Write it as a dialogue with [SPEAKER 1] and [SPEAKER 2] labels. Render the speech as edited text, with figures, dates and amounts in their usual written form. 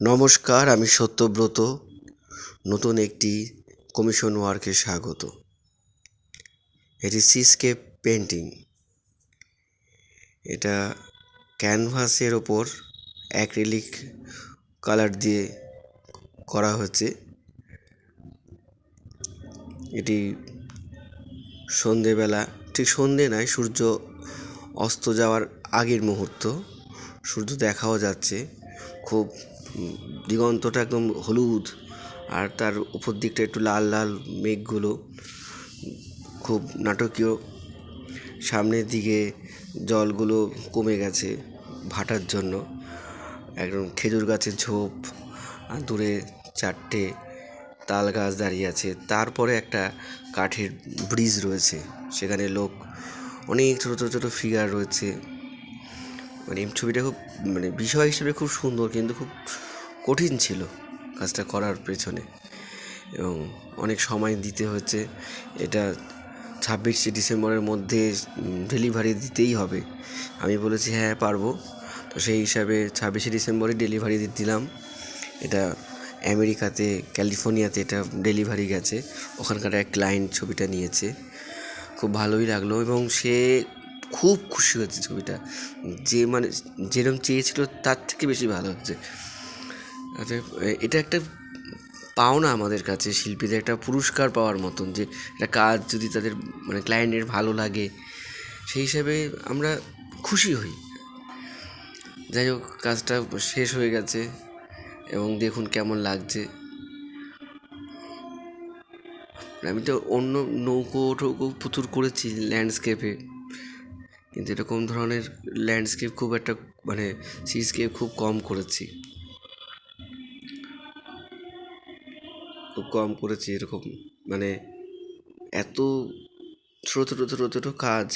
[SPEAKER 1] নমস্কার, আমি সত্যব্রত। নতুন একটি কমিশন ওয়ার্কে স্বাগত। এটি সিস্কেপ পেন্টিং। এটা ক্যানভাসের ওপর অ্যাক্রিলিক কালার দিয়ে করা হয়েছে। এটি সন্ধেবেলা, ঠিক সন্ধে নয়, সূর্য অস্ত যাওয়ার আগের মুহূর্ত। সূর্য দেখাও যাচ্ছে, খুব দিগন্তটা একদম হলুদ, আর তার উপর দিকটা একটু লাল লাল মেঘগুলো খুব নাটকীয়। সামনের দিকে জলগুলো কমে গেছে ভাটার জন্য। একদম খেজুর গাছের ঝোপ, আর দূরে চারটে তাল গাছ দাঁড়িয়ে আছে। তারপরে একটা কাঠের ব্রিজ রয়েছে, সেখানে লোক, অনেক ছোটো ছোটো ছোটো ফিগার রয়েছে। এই ছবিটা খুব বিষয় হিসেবে খুব সুন্দর, কিন্তু খুব কঠিন ছিল কাজটা করার পেছনে, এবং অনেক সময় দিতে হচ্ছে। এটা 26শে ডিসেম্বরের মধ্যে ডেলিভারি দিতেই হবে। আমি বলেছি হ্যাঁ পারবো, তো সেই হিসাবে 26শে ডিসেম্বরে ডেলিভারি দিলাম। এটা আমেরিকাতে, ক্যালিফোর্নিয়াতে এটা ডেলিভারি গেছে। ওখানকার এক ক্লায়েন্ট ছবিটা নিয়েছে, খুব ভালোই লাগলো, এবং সে খুব খুশি হয়েছে ছবিটা। যেরকম চেয়েছিল তার থেকে বেশি ভালো হচ্ছে। আচ্ছা, এটা একটা পাওনা আমাদের কাছে, শিল্পীদের একটা পুরস্কার পাওয়ার মতন, যে একটা কাজ যদি তাদের ক্লায়েন্টের ভালো লাগে, সেই হিসাবে আমরা খুশি হই। যাই হোক, কাজটা শেষ হয়ে গেছে, এবং দেখুন কেমন লাগছে। আমি তো অন্য নৌকো টৌকো প্রচুর করেছি ল্যান্ডস্কেপে, কিন্তু এরকম ধরনের ল্যান্ডস্কেপ খুব একটা সিস্কেপ খুব কম করেছি, এরকম এত ছোটো ছোটো ছোটো ছোটো কাজ